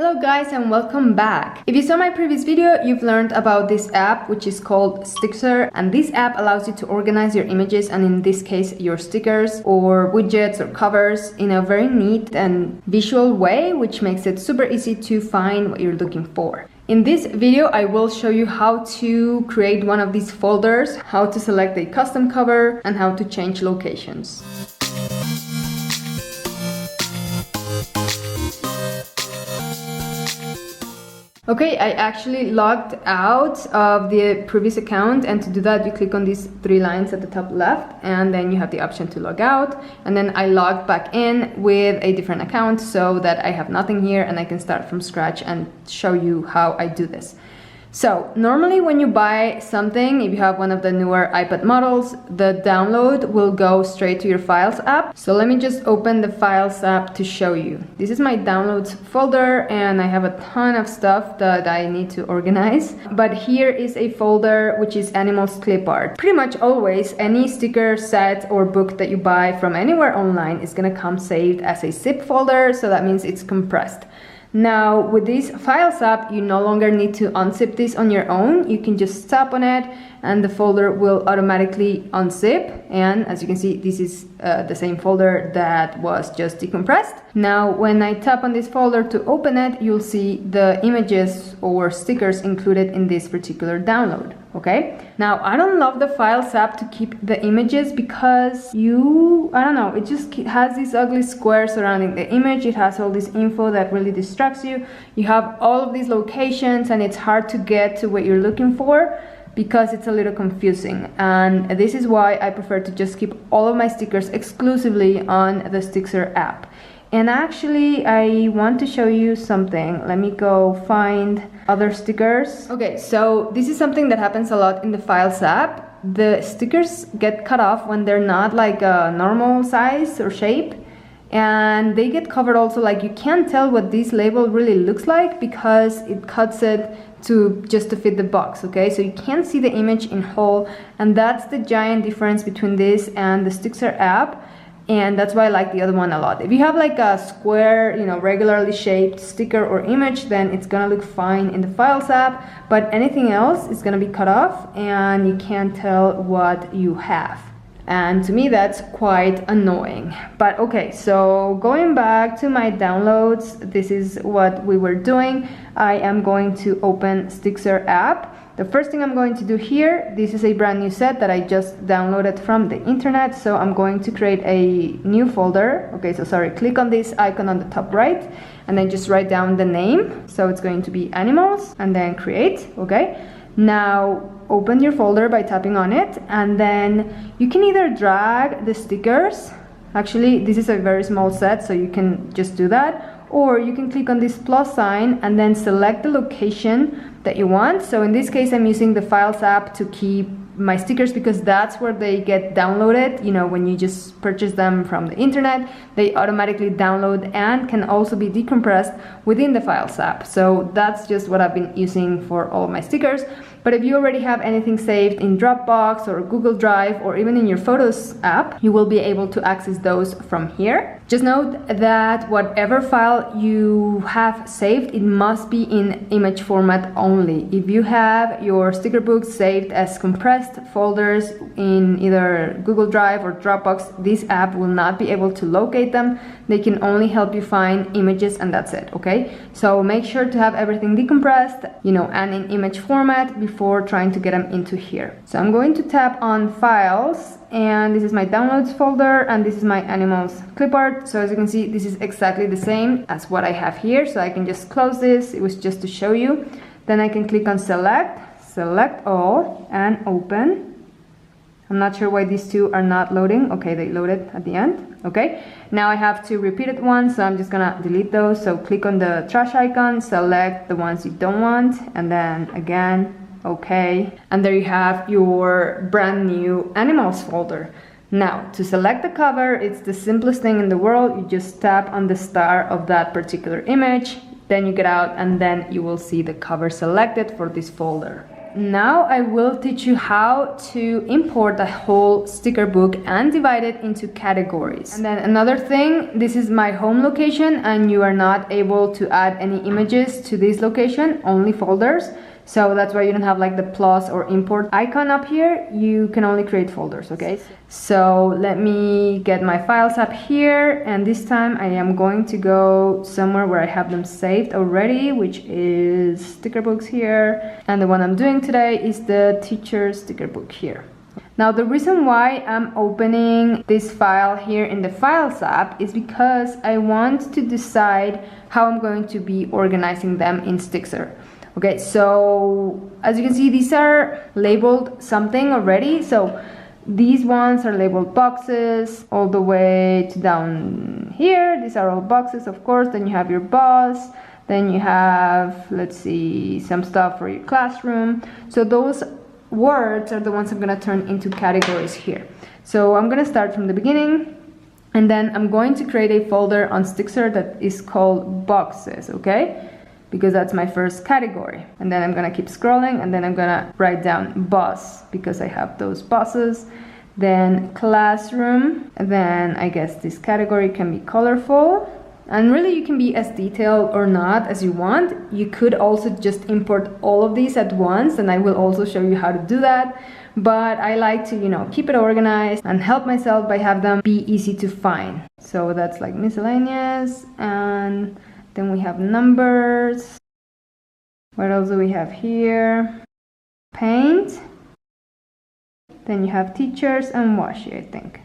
Hello guys and welcome back. If you saw my previous video, you've learned about this app which is called Stixer, and this app allows you to organize your images, and in this case your stickers or widgets or covers, in a very neat and visual way, which makes it super easy to find what you're looking for. In this video, I will show you how to create one of these folders, how to select a custom cover, and how to change locations. Okay, I actually logged out of the previous account, and to do that you click on these three lines at the top left, and then you have the option to log out. And then I logged back in with a different account so that I have nothing here and I can start from scratch and show you how I do this. So normally when you buy something, if you have one of the newer iPad models, the download will go straight to your Files app. So let me just open the Files app to show you. This is my downloads folder, and I have a ton of stuff that I need to organize. But here is a folder which is animals clip art. Pretty much always any sticker set or book that you buy from anywhere online is gonna come saved as a zip folder, so that means it's compressed. Now with this Files app, you no longer need to unzip this on your own. You can just tap on it and the folder will automatically unzip, and as you can see, this is the same folder that was just decompressed. Now when I tap on this folder to open it, you'll see the images or stickers included in this particular download. Okay, now I don't love the Files app to keep the images because I don't know, it just has this ugly square surrounding the image. It has all this info that really distracts you. You have all of these locations and it's hard to get to what you're looking for because it's a little confusing, and this is why I prefer to just keep all of my stickers exclusively on the Stixer app. And actually I want to show you something. Let me go find other stickers. Okay, so this is something that happens a lot in the Files app. The stickers get cut off when they're not like a normal size or shape, and they get covered also, like you can't tell what this label really looks like because it cuts it just to fit the box. Okay, so you can't see the image in whole, and that's the giant difference between this and the Stixer app. And that's why I like the other one a lot. If you have like a square, regularly shaped sticker or image, then it's gonna look fine in the Files app, but anything else is gonna be cut off and you can't tell what you have. And to me that's quite annoying. But okay, so going back to my downloads, this is what we were doing. I am going to open Stixer app. The first thing I'm going to do here, this is a brand new set that I just downloaded from the internet, so I'm going to create a new folder. Okay, so sorry, click on this icon on the top right and then just write down the name. So it's going to be animals and then create. Okay, now open your folder by tapping on it, and then you can either drag the stickers. Actually, this is a very small set, so you can just do that, or you can click on this plus sign and then select the location that you want. So in this case I'm using the Files app to keep my stickers because that's where they get downloaded. When you just purchase them from the internet, they automatically download and can also be decompressed within the Files app. So that's just what I've been using for all of my stickers. But if you already have anything saved in Dropbox or Google Drive or even in your Photos app, you will be able to access those from here. Just note that whatever file you have saved, it must be in image format only. If you have your sticker books saved as compressed folders in either Google Drive or Dropbox, this app will not be able to locate them. They can only help you find images, and that's it. Okay, so make sure to have everything decompressed, and in image format before trying to get them into here. So I'm going to tap on Files, and this is my downloads folder, and this is my animals clip art. So as you can see, this is exactly the same as what I have here, so I can just close this. It was just to show you. Then I can click on select all, and open. I'm not sure why these two are not loading. Okay, they loaded at the end. Okay, now I have to repeat it once, so I'm just gonna delete those. So click on the trash icon, select the ones you don't want, and then again, okay, and there you have your brand new animals folder. Now to select the cover, it's the simplest thing in the world. You just tap on the star of that particular image, then you get out, and then you will see the cover selected for this folder. now I will teach you how to import the whole sticker book and divide it into categories. And then another thing, this is my home location and you are not able to add any images to this location, only folders. So that's why you don't have like the plus or import icon up here. You can only create folders, okay? So let me get my files up here, and this time I am going to go somewhere where I have them saved already, which is sticker books here. And the one I'm doing today is the teacher sticker book here. Now the reason why I'm opening this file here in the Files app is because I want to decide how I'm going to be organizing them in Stixer. Okay, so as you can see, these are labeled something already. So these ones are labeled boxes all the way to down here. These are all boxes, of course. Then you have your boss. Then you have, let's see, some stuff for your classroom. So those words are the ones I'm gonna turn into categories here. So I'm gonna start from the beginning, and then I'm going to create a folder on Stixer that is called boxes, okay? Because that's my first category. And then I'm gonna keep scrolling, and then I'm gonna write down boss because I have those bosses. Then classroom, and then I guess this category can be colorful. And really you can be as detailed or not as you want. You could also just import all of these at once, and I will also show you how to do that. But I like to, you know, keep it organized and help myself by have them be easy to find. So that's like miscellaneous, and then we have numbers. What else do we have here? Paint. Then you have teachers and washi, I think.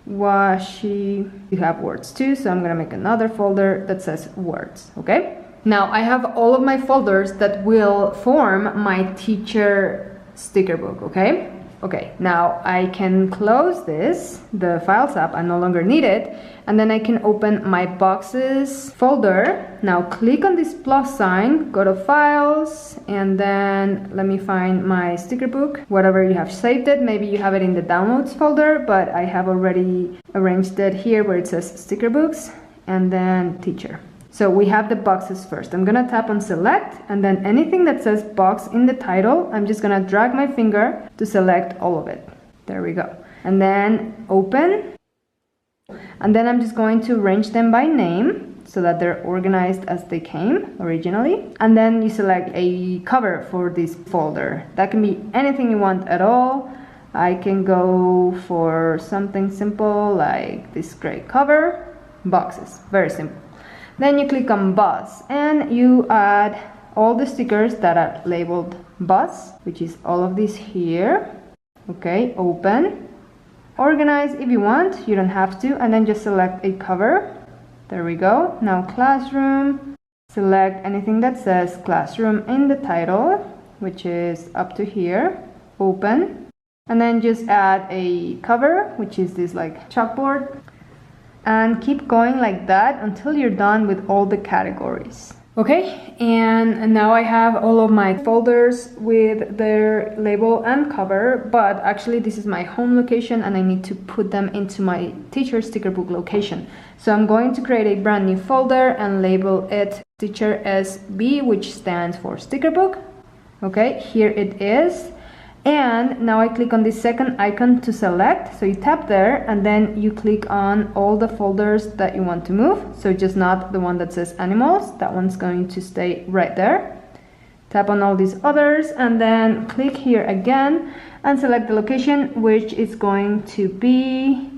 Washi. You have words too, so I'm gonna make another folder that says words, okay? Now I have all of my folders that will form my teacher sticker book, okay? Okay, now I can close this, the Files app, I no longer need it, and then I can open my boxes folder. Now click on this plus sign, go to Files, and then let me find my sticker book, whatever you have saved it. Maybe you have it in the Downloads folder, but I have already arranged it here where it says sticker books, and then teacher. So we have the boxes first. I'm gonna tap on select, and then anything that says box in the title, I'm just gonna drag my finger to select all of it. There we go. And then open. And then I'm just going to arrange them by name so that they're organized as they came originally. And then you select a cover for this folder. That can be anything you want at all. I can go for something simple like this gray cover. Boxes, very simple. Then you click on bus and you add all the stickers that are labeled bus, which is all of these here. Okay, open. Organize if you want, you don't have to, and then just select a cover. There we go. Now classroom, select anything that says classroom in the title, which is up to here. Open. And then just add a cover, which is this like chalkboard. And keep going like that until you're done with all the categories. Okay, and now I have all of my folders with their label and cover, but actually this is my home location and I need to put them into my teacher sticker book location. So I'm going to create a brand new folder and label it Teacher SB, which stands for sticker book. Okay, here it is. And now I click on the second icon to select. So you tap there and then you click on all the folders that you want to move. So just not the one that says animals. That one's going to stay right there. Tap on all these others and then click here again and select the location, which is going to be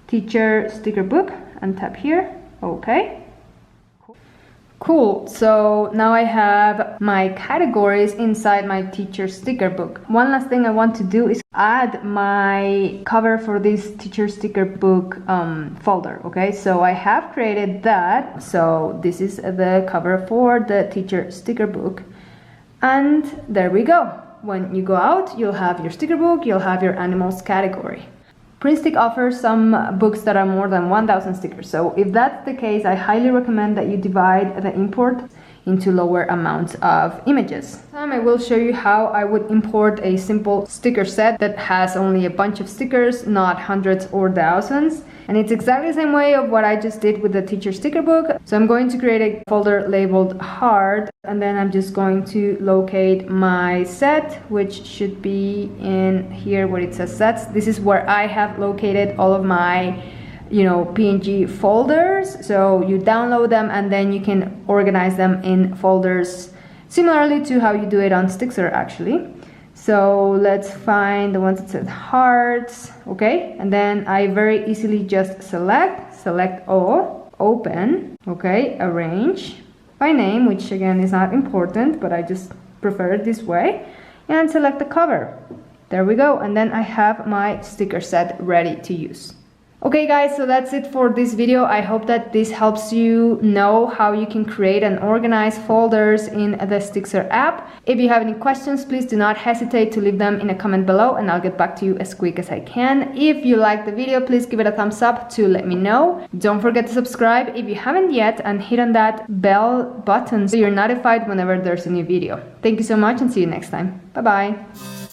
teacher sticker book, and tap here. Okay. Cool, so now I have my categories inside my teacher sticker book. One last thing I want to do is add my cover for this teacher sticker book folder, okay? So I have created that. So this is the cover for the teacher sticker book. And there we go. When you go out, you'll have your sticker book, you'll have your animals category. Prinstick offers some books that are more than 1,000 stickers. So if that's the case, I highly recommend that you divide the import into lower amounts of images. This time I will show you how I would import a simple sticker set that has only a bunch of stickers, not hundreds or thousands. And it's exactly the same way of what I just did with the teacher sticker book. So I'm going to create a folder labeled heart, and then I'm just going to locate my set, which should be in here where it says sets. This is where I have located all of my PNG folders. So you download them and then you can organize them in folders similarly to how you do it on Stixer actually. So let's find the ones that said hearts, okay? And then I very easily just select all, open, okay, arrange by name, which again is not important, but I just prefer it this way, and select the cover. There we go, and then I have my sticker set ready to use. Okay guys, so that's it for this video. I hope that this helps you know how you can create and organize folders in the Stixer app. If you have any questions, please do not hesitate to leave them in a comment below and I'll get back to you as quick as I can. If you liked the video, please give it a thumbs up to let me know. Don't forget to subscribe if you haven't yet and hit on that bell button so you're notified whenever there's a new video. Thank you so much and see you next time. Bye bye.